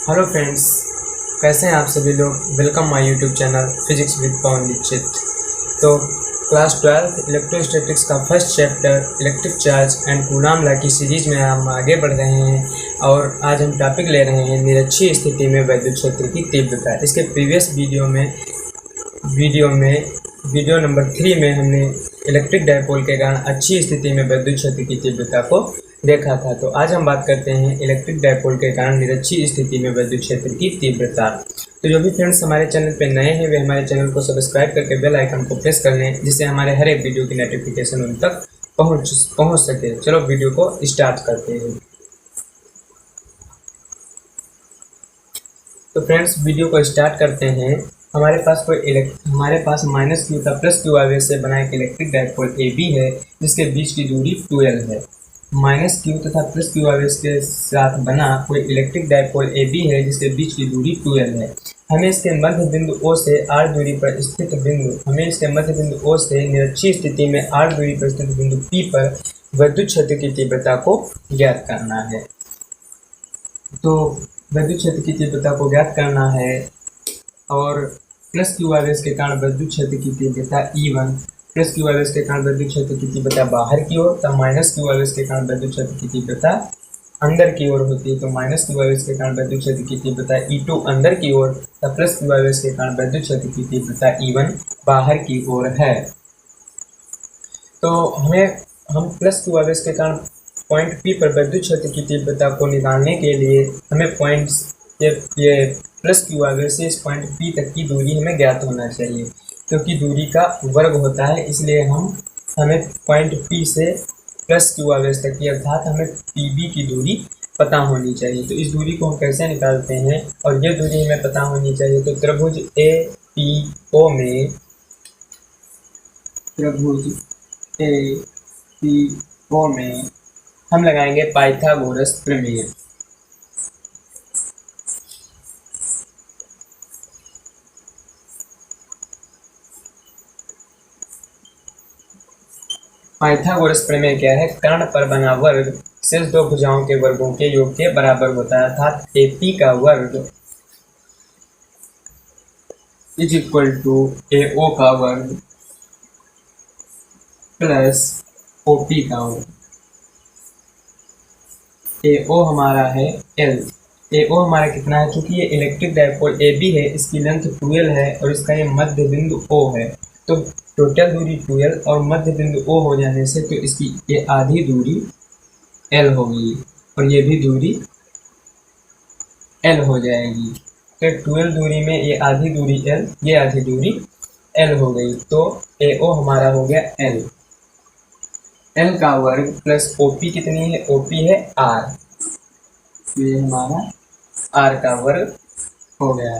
Hello friends, कैसे हैं आप सभी लोग। Welcome my YouTube channel physics with Pavan Dixit. तो क्लास 12 इलेक्ट्रोस्टैटिक्स का first chapter electric charge and Coulomb law की सीरीज़ में हम आगे बढ़ रहे हैं और आज हम टॉपिक ले रहे हैं निरक्षीय स्थिति में विद्युत क्षेत्र की तीव्रता। इसके प्रीवियस वीडियो नंबर 3 में हमने इलेक्ट्रिक डायपोल के कारण अच्छी स्थिति में विद्युत क्षेत्र की तीव्रता को देखा था। तो आज हम बात करते हैं इलेक्ट्रिक डायपोल के कारण निरक्षीय स्थिति में विद्युत क्षेत्र की तीव्रता। तो जो भी फ्रेंड्स हमारे चैनल पे नए हैं वे हमारे चैनल को सब्सक्राइब करके बेल आइकन को प्रेस कर लें, जिससे हमारे हर एक वीडियो की नोटिफिकेशन उन तक पहुंच सके। चलो वीडियो को स्टार्ट करते हैं। तो फ्रेंड्स वीडियो को स्टार्ट करते हैं। हमारे पास माइनस क्यू तथा प्लस क्यू आवेश से बना एक इलेक्ट्रिक डायपोल ए बी है, जिसके बीच की दूरी 12 है। माइनस क्यू तथा प्लस क्यू आवेश के साथ बना कोई इलेक्ट्रिक डायपोल ए बी है, जिसके बीच की दूरी 12 है। हमें इसके मध्य बिंदु O से r दूरी पर स्थित O से निरक्षीय स्थिति में r दूरी पर स्थित बिंदु P पर विद्युत क्षेत्र की तीव्रता को ज्ञात करना है। तो विद्युत क्षेत्र की तीव्रता को ज्ञात करना है और प्लस क्यू आवेश के कारण विद्युत क्षेत्र की तीव्रता E1, प्लस क्यू आवेश के कारण विद्युत क्षेत्र की तीव्रता बाहर की ओर, तब माइनस क्यू आवेश के कारण विद्युत क्षेत्र की तीव्रता अंदर की ओर होती है। तो माइनस क्यू आवेश के कारण विद्युत क्षेत्र की तीव्रता E2 अंदर की ओर, तब प्लस क्यू आवेश के कारण विद्युत क्षेत्र की तीव्रता E1 बाहर की ओर है। तो हम प्लस क्यू आवेश के कारण पॉइंट P पर विद्युत क्षेत्र की तीव्रता को निकालने के लिए हमें ये प्लस क्यू आवेश से इस पॉइंट P तक की दूरी हमें ज्ञात होना चाहिए, क्योंकि दूरी का वर्ग होता है। इसलिए हमें पॉइंट P से प्लस क्यू आवेश तक की अर्थात हमें PB की दूरी पता होनी चाहिए। तो इस दूरी को हम कैसे निकालते हैं और ये दूरी हमें पता होनी चाहिए। तो त्रिभुज APO में हम लगाएंगे पाइथागोरस प्रमेय। पाइथागोरस प्रमेय क्या है? कर्ण पर बना वर्ग शेष दो भुजाओं के वर्गों के योग के बराबर होता है, अर्थात AP का वर्ग इज इक्वल टू AO का वर्ग प्लस OP का वर्ग। AO हमारा है L। AO हमारा कितना है? चूंकि ये इलेक्ट्रिक डायपोल AB है, इसकी लेंथ 12 है और इसका ये मध्य बिंदु O है। तो टोटल दूरी 12 और मध्य बिंदु O हो जाने से तो इसकी ये आधी दूरी L होगी और ये भी दूरी L हो जाएगी। तो 12 दूरी में ये आधी दूरी L, ये आधी दूरी L हो गई। तो AO हमारा हो गया L। L का वर्ग प्लस OP कितनी है? OP है R। तो ये हमारा R का वर्ग हो गया।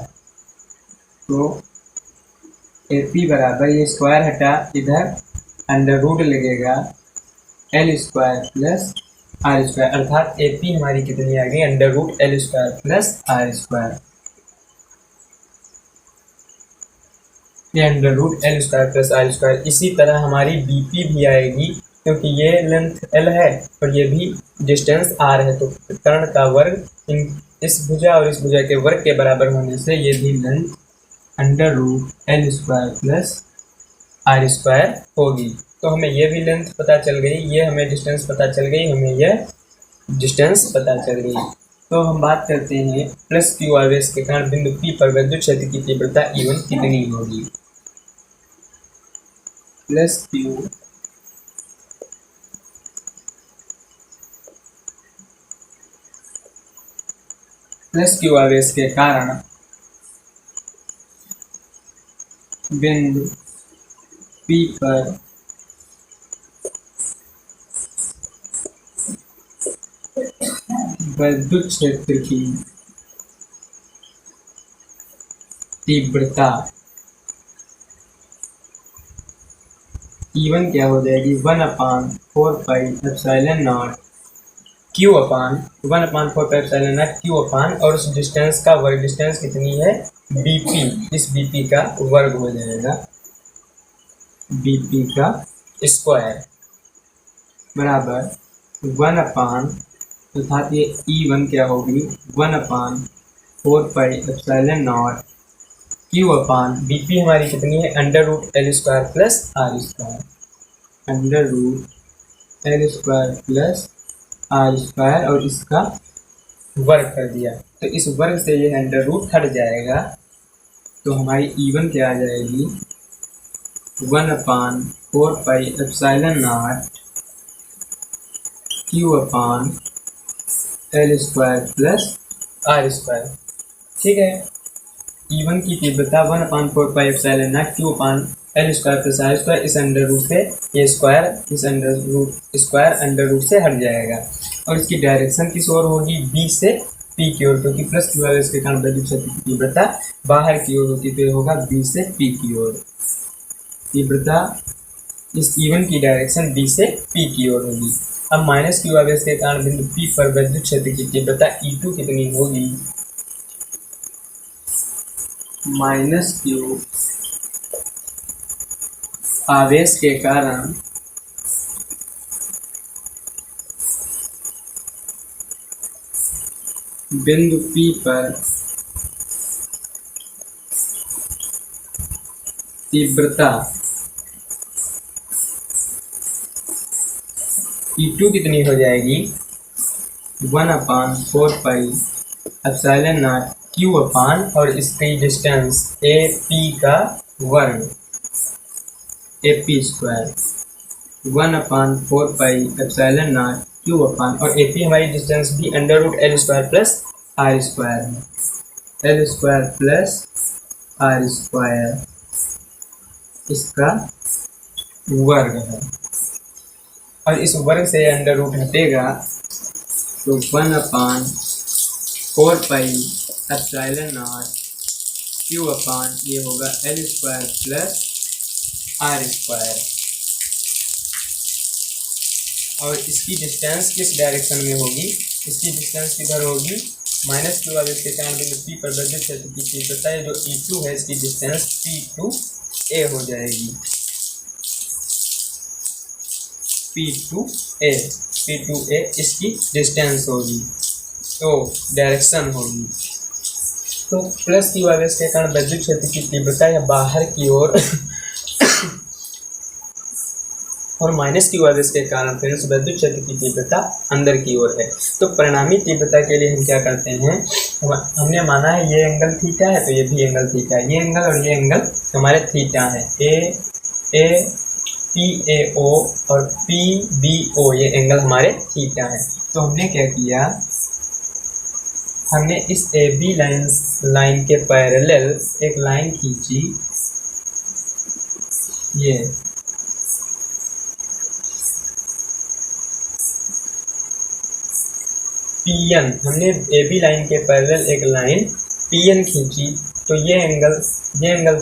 तो AP बराबर, ये स्क्वायर हटा, इधर अंडर रूट लगेगा L square plus R square, अर्थात AP हमारी कितनी आ गई? Under root L square plus R square. ये under root L square plus R square. इसी तरह हमारी BP भी आएगी, क्योंकि ये लेंथ L है और ये भी डिस्टेंस R है। तो कर्ण का वर्ग इस भुजा और इस भुजा के वर्ग के बराबर होने से ये भी length under root L square plus R square होगी। तो हमें ये भी लेंथ पता चल गई, ये हमें डिस्टेंस पता चल गई, हमें यह डिस्टेंस पता चल गई। तो हम बात करते हैं प्लस क्यू आवेश के कारण बिंदु P पर विद्युत क्षेत्र की तीव्रता E1 कितनी होगी। प्लस क्यू आवेश के कारण बिंदु P पर विद्युत क्षेत्र की तीव्रता E1 क्या हो जाएगी? 1/4πε0 Q अपान 1/4πε0 Q अपान और उस डिस्टेंस का वर्ग। डिस्टेंस कितनी है? BP। इस BP का वर्ग हो जाएगा BP का स्क्वायर बराबर 1 अपान, अर्थात ये E1 क्या होगी? 1/4 4 pi epsilon naught Q upon B P हमारी कितनी है under root L square plus R square, under root L square plus R square और इसका वर्ग कर दिया तो इस वर्ग से ये अंडर रूट हट जाएगा तो हमारी इवन क्या आ जाएगी 1/4 pi epsilon naught Q upon L square plus R square. ठीक है, इवन की तीव्रता 1/4 pi epsilon naught Q upon L square plus R square, इस अंडर रूट से ये स्क्वायर इस अंडर रूट से हट जाएगा और इसकी डायरेक्शन किस ओर होगी बी से पी की ओर, क्योंकि प्लस क्यू वाले इसके कारण विद्युत क्षेत्र की तीव्रता बाहर की ओर होती तो ये होगा बी से पी की ओर। तीव्रता इस इवन की डायरेक्शन बी से पी की ओर होगी। अब माइनस क्यू आवेश के कारण बिंदु पी पर विद्युत क्षेत्र की तीव्रता E2 कितनी होगी, माइनस क्यू आवेश के कारण बिंदु P पर तीव्रता E2 कितनी हो जाएगी 1/4 pi epsilon naught Q upon और इसकी डिस्टेंस ए पी का वर्ग A P square 1/4 pi epsilon naught Q upon और ए पी हमारी डिस्टेंस भी under root L square plus R square है, L square plus R square इसका वर्ग है और इस वर्ग से अंडर रूट हटेगा तो 1/4 pi epsilon naught Q upon ये होगा L square plus R square और इसकी डिस्टेंस किस डायरेक्शन में होगी, इसकी डिस्टेंस किधर होगी माइनस क्यू वाले इसके कारण बिंदु पी पर विद्युत क्षेत्र की तीव्रता है जो E2 है इसकी डिस्टेंस P2A हो जाएगी, P2A इसकी डिस्टेंस होगी तो डायरेक्शन होगी। तो प्लस क्यू आवेश के कारण विद्युत क्षेत्र की तीव्रता या बाहर की ओर और माइनस क्यू आवेश के कारण फिर विद्युत क्षेत्र की तीव्रता अंदर की ओर है। तो परिणामी तीव्रता के लिए हम क्या करते हैं, हमने माना है ये एंगल थीटा है तो ये भी एंगल थीटा है, ये एंगल और ये एंगल हमारे थीटा है, ए पी ए ओ और पी बी ओ ये एंगल हमारे थीटा है। तो हमने क्या किया, हमने इस ए बी लाइन के पैरेलल एक लाइन खींची, ये पीएन, हमने ए बी लाइन के पैरेलल एक लाइन पीएन खींची तो ये एंगल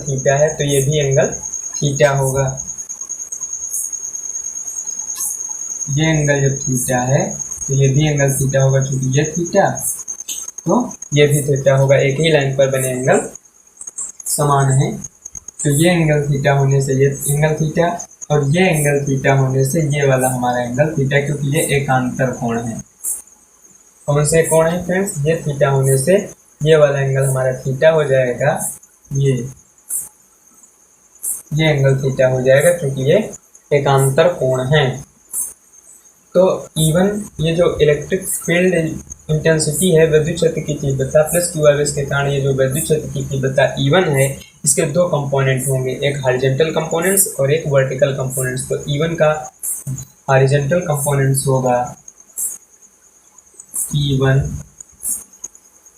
थीटा है तो ये भी एंगल थीटा होगा, ये एंगल जब थीटा है तो ये भी एंगल थीटा होगा क्योंकि ये थीटा तो ये भी थीटा होगा, एक ही लाइन पर बने एंगल समान है तो ये एंगल थीटा होने से ये एंगल थीटा और ये एंगल थीटा होने से ये वाला हमारा एंगल थीटा, क्योंकि ये एकांतर कोण है। कौन से कोण है फ्रेंड्स, ये थीटा होने से ये वाला एंगल हमारा थीटा हो जाएगा, ये एंगल थीटा हो जाएगा क्योंकि ये एकांतर कोण है। तो इवन ये जो इलेक्ट्रिक फील्ड इंटेंसिटी है विद्युत क्षेत्र की तीव्रता प्लस क्यू आवेश के कारण ये जो विद्युत क्षेत्र की तीव्रता इवन है इसके दो कंपोनेंट होंगे, एक हॉरिजॉन्टल कंपोनेंट्स और एक वर्टिकल कंपोनेंट्स। तो इवन का हॉरिजॉन्टल कंपोनेंट्स होगा E1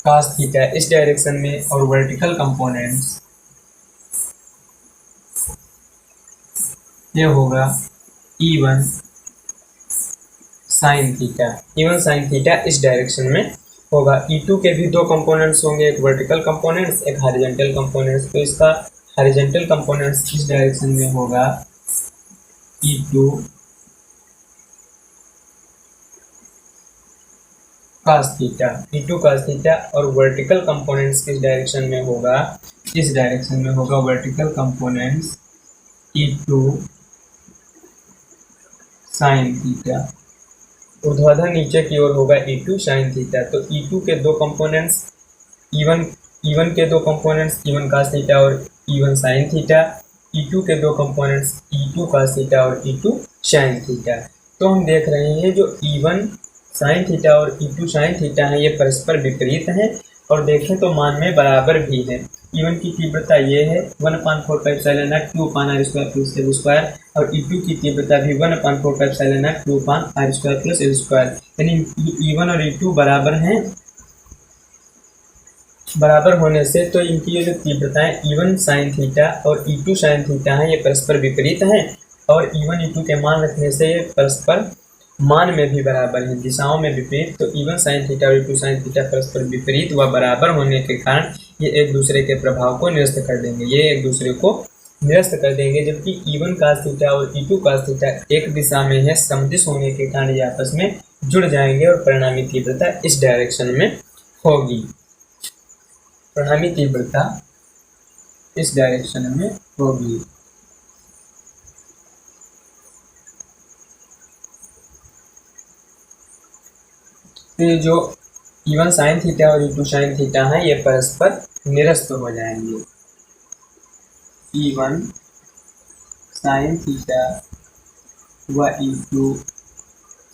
cos थीटा इस डायरेक्शन में और वर्टिकल कंपोनेंट्स ये होगा E1 sin theta, E1 sin theta इस डायरेक्शन में होगा। E2 के भी दो कंपोनेंट्स होंगे, एक वर्टिकल कंपोनेंट्स एक हॉरिजॉन्टल कंपोनेंट्स। तो इसका हॉरिजॉन्टल कंपोनेंट्स इस डायरेक्शन में होगा E2 cos theta, E2 cos theta और वर्टिकल कंपोनेंट्स किस डायरेक्शन में होगा, इस डायरेक्शन में होगा vertical components E2 sin theta, ऊर्ध्वाधर नीचे की ओर होगा E2 sin थीटा। तो E2 के दो कंपोनेंट्स E1 के दो कंपोनेंट्स E1 cos थीटा और E1 sin थीटा, E2 के दो कंपोनेंट्स E2 cos थीटा और E2 sin थीटा। तो हम देख रहे हैं जो E1 sin थीटा और E2 sin थीटा है ये परस्पर विपरीत हैं और देखें तो मान में बराबर भी है। E1 की तीव्रता ये है 1/4πε0 q/r² और E2 की तीव्रता भी 1/4πε0 q/r² यानी E1 और E2 बराबर हैं। बराबर होने से तो इनकी ये जो तीव्रताएं E1 sin थीटा और E2 sin थीटा हैं ये परस्पर विपरीत हैं और E1 E2 के मान रखने से ये परस्पर मान में भी बराबर हैं, दिशाओं में विपरीत। तो E1 sin थीटा और E2 sin थीटा परस्पर विपरीत व बराबर होने के कारण ये एक दूसरे के प्रभाव को निरस्त कर देंगे, जबकि E1 cos थीटा और E2 cos थीटा एक दिशा में है, समदिश होने के कारण ये आपस में जुड़ जाएंगे और परिणामी तीव्रता इस डायरेक्शन में होगी। परिणामी तीव्रता इस डायरेक्शन में होगी। तो ये जो E1 sin थीटा और E2 sin थीटा है ये परस्पर निरस्त हो जाएंगे। E1 sin थीटा व E2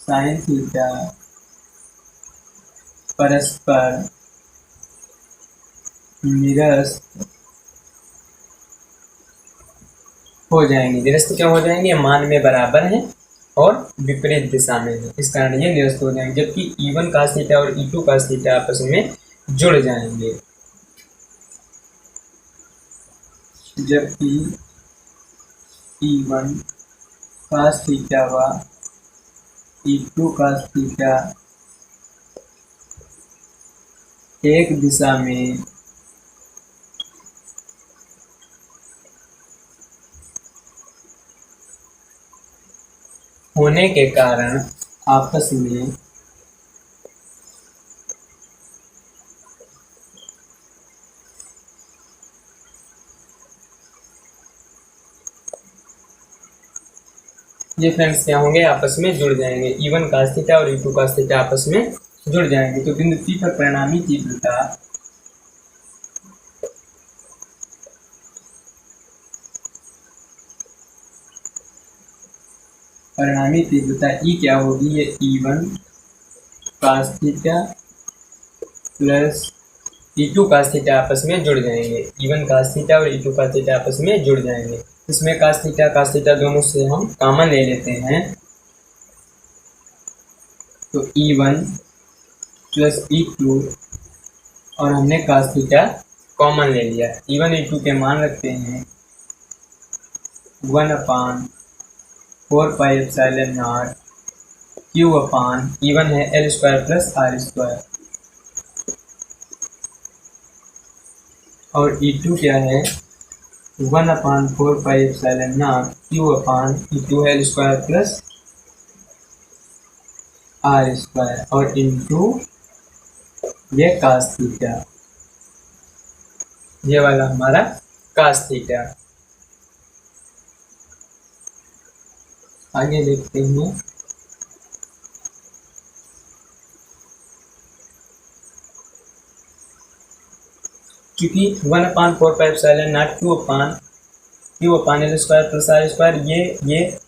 sin थीटा परस्पर निरस्त हो जाएंगे। निरस्त क्यों हो जाएंगे? मान में बराबर हैं और विपरीत दिशा में है, इस कारण ये निरस्त हो जाएंगे। जबकि E1 cos थीटा और E2 cos थीटा आपस में जुड़ जाएंगे। जबकि E1 cos थीटा व E2 cos थीटा एक दिशा में होने के कारण आपस में ये फ्रेंड्स क्या होंगे? आपस में जुड़ जाएंगे। E1 cos थीटा और E2 cos थीटा आपस में जुड़ जाएंगे। तो बिंदु P पर परिणामी तीव्रता E क्या होगी? ये E1 cos theta plus E2 cos theta आपस में जुड़ जाएंगे। E1 cos थीटा और E2 cos थीटा आपस में जुड़ जाएंगे। इसमें cos थीटा दोनों से हम कॉमन ले लेते हैं, तो E1 प्लस E2 और हमने cos थीटा कॉमन ले लिया। E1 E2 के मान रखते हैं 1/4πε0 q E1 है L² प्लस R² और E2 क्या है? 1/4πε0 q E2 है L² प्लस R² और इंटू ये cos थीटा, ये वाला हमारा cos थीटा। आगे देखते हैं। क्योंकि 1/4πε0 q L² प्लस R², ये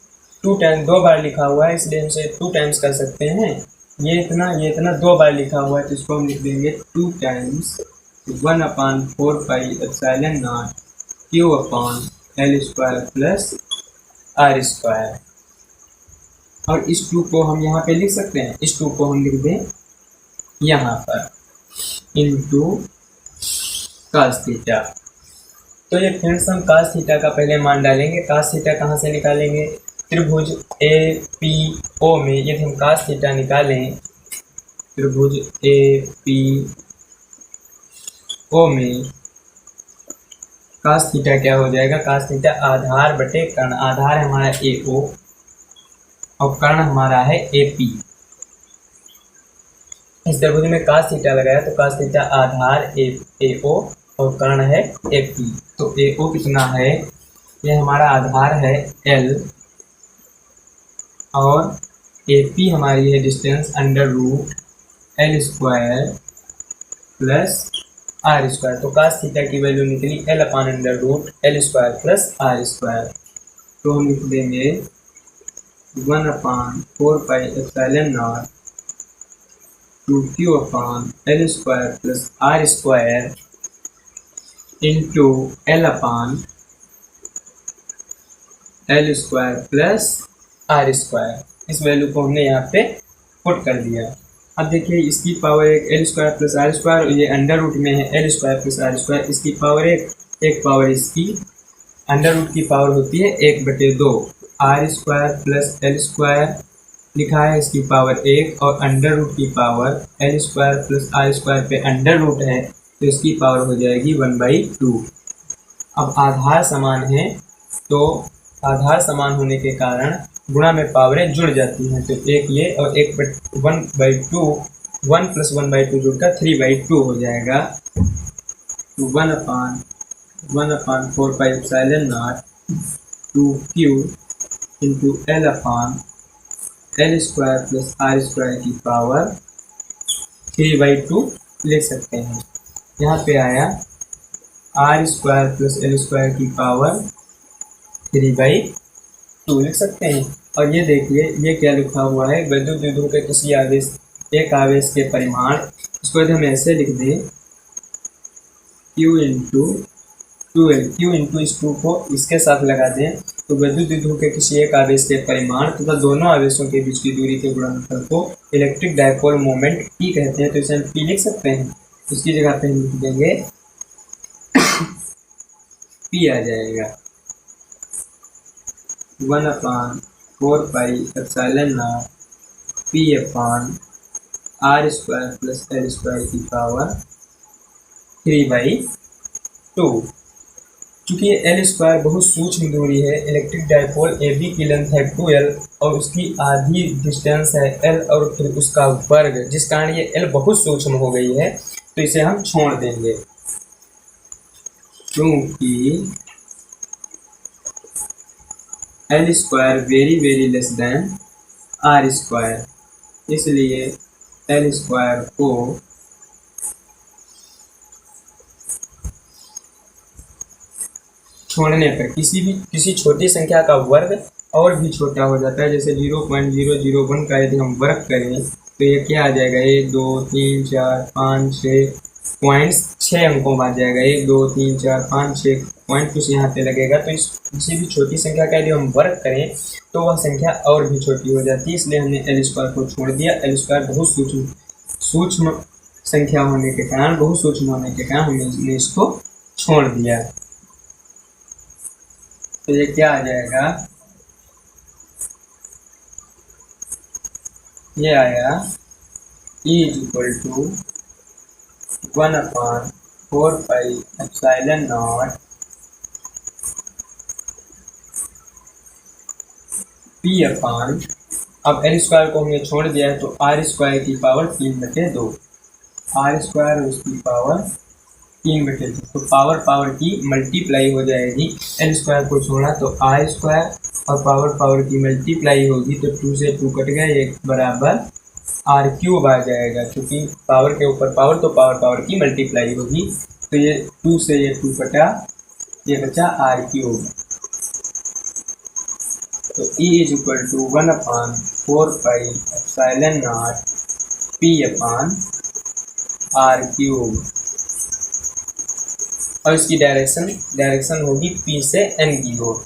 2 टाइम 2 बार लिखा हुआ है, इसलिए हम इसे 2 टाइम्स कर सकते हैं। ये इतना 2 बार लिखा हुआ है, तो इसको हम लिख देंगे 2 times 1/4πε0 q L² plus R²। और इस 2 को हम यहाँ पे लिख सकते हैं, इस 2 को हम लिख दें यहाँ पर इंटू cos थीटा। तो ये फ्रेंड्स हम cos थीटा का पहले मान डालेंगे। cos थीटा कहाँ से निकालेंगे? त्रिभुज APO में यदि हम cos थीटा निकालें, त्रिभुज APO में cos थीटा क्या हो जाएगा? cos थीटा आधार बटे कर्ण, आधार है हमारा AO और कर्ण हमारा है AP। इस त्रिभुज में cos थीटा लगाया तो cos थीटा आधार AO और कर्ण है AP। तो AO कितना है? ये हमारा आधार है L और AP हमारी है distance √L² plus R square. तो कास थीटा की वैल्यू निकली L upon under root L square plus R square. तो हम लिख देंगे 1/4πε0 two q upon L square plus R square into L upon L square plus R square. इस value को हमने यहाँ पे पुट कर दिया। अब देखिए इसकी पावर एक L square plus R square, और ये अंडर रूट में है L square plus R square. इसकी पावर एक पावर इसकी अंडर रूट की पावर होती है 1/2 R square plus L square लिखा है, इसकी पावर 1, और अंडर रूट की power L square plus R square पे अंडर रूट है तो इसकी पावर हो जाएगी 1/2। अब आधार समान है तो आधार समान होने के कारण गुणा में पावरें जुड़ जाती हैं, तो एक ये और 1/2 1 + 1/2 जुड़कर 3/2 हो जाएगा। 1/4πε0 two q into L upon L square plus R square की पावर 3/2 लिख सकते हैं। यहाँ पे आया R square plus L square की पावर 3/2 लिख सकते हैं। और ये देखिए ये क्या लिखा हुआ है, वैद्युत द्विध्रुव के किसी आवेश एक आवेश के परिमाण, इसको यदि हम ऐसे लिख दें Q into 2L, Q into इस 2 को इसके साथ लगा दें तो वैद्युत द्विध्रुव के किसी एक आवेश के परिमाण तथा दोनों आवेशों के बीच की दूरी के गुणनफल को इलेक्ट्रिक डायपोल मोमेंट P कहते हैं। तो इसे हम P लिख सकते हैं, उसकी जगह पे हम लिख देंगे P आ जाएगा 1/4πε0 P upon R square plus L square की पावर 3/2। चूँकि एल स्क्वायर बहुत सूक्ष्म दूरी है, इलेक्ट्रिक डायपोल ए बी की लेंथ है 2L और उसकी आधी डिस्टेंस है L और फिर उसका वर्ग, जिस कारण ये L बहुत सूक्ष्म हो गई है तो इसे हम छोड़ देंगे। क्योंकि L square very less than R square, इसलिए एल स्क्वायर को छोड़ने पर किसी छोटी संख्या का वर्ग और भी छोटा हो जाता है। जैसे 0.001 का यदि हम वर्ग करें तो ये क्या आ जाएगा 1 2 3 4 5 6 पॉइंट्स 6 अंकों में आ जाएगा। 1 2 3 4 5 6 पॉइंट कुछ यहाँ पे लगेगा। तो इस किसी भी छोटी संख्या का यदि हम वर्ग करें तो वह संख्या और भी छोटी हो जाती है, इसलिए हमने एल स्क्वायर को छोड़ दिया। एल स्क्वायर बहुत सूक्ष्म संख्या होने के कारण हमने इसको छोड़ दिया। तो ये क्या आ जाएगा, ये आया E = 1/4πε0 P अपान, अब एल स्क्वायर को हमने छोड़ दिया है तो आर स्क्वायर की पावर 3/2, आर स्क्वायर उसकी पावर 3/2, तो पावर की मल्टीप्लाई हो जाएगी। एल स्क्वायर को छोड़ा तो आर स्क्वायर और पावर की मल्टीप्लाई होगी तो 2 से 2 कट गया, एक बराबर r³ आ जाएगा। क्योंकि पावर के ऊपर पावर तो पावर की मल्टीप्लाई होगी, तो ये 2 से ये 2 कटा, ये बचा r³। तो E = 1/4πε0 P अपान r³, और इसकी डायरेक्शन होगी P से N की ओर।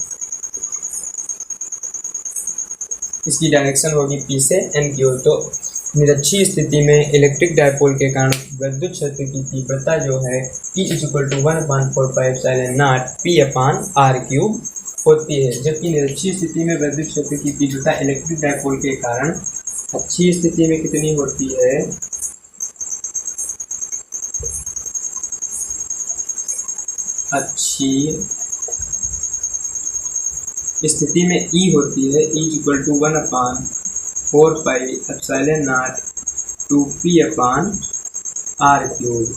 इसकी डायरेक्शन होगी P से N की ओर। तो निरक्षीय स्थिति में इलेक्ट्रिक डायपोल के कारण विद्युत क्षेत्र की तीव्रता जो है E = 1/4πε0 P अपान r³ होती है। जबकि निरक्षीय स्थिति में विद्युत क्षेत्र की तीव्रता इलेक्ट्रिक डायपोल के कारण अक्षीय स्थिति में कितनी होती है, अक्षीय स्थिति में E होती है E = 1/4πε0 P अपान r³।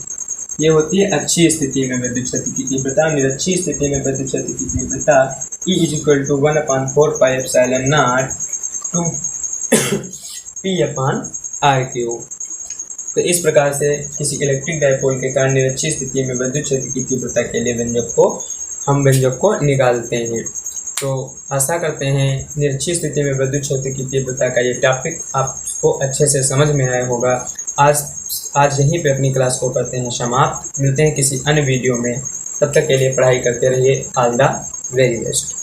ये होती है अक्षीय स्थिति में विद्युत क्षेत्र की तीव्रता। निरक्षीय स्थिति में विद्युत क्षेत्र की तीव्रता E = 1/4πε0 P अपान r³। तो इस प्रकार से किसी इलेक्ट्रिक डायपोल के कारण निरक्षीय स्थिति में विद्युत क्षेत्र की तीव्रता के लिए हम व्यंजक को निकालते हैं। तो आशा करते हैं निरक्षीय स्थिति में विद्युत क्षेत्र की तीव्रता का ये टॉपिक आपको अच्छे से समझ में आया होगा। आज यहीं पे अपनी क्लास को करते हैं समाप्त। मिलते हैं किसी अन्य वीडियो में, तब तक के लिए पढ़ाई करते रहिए। All the very best.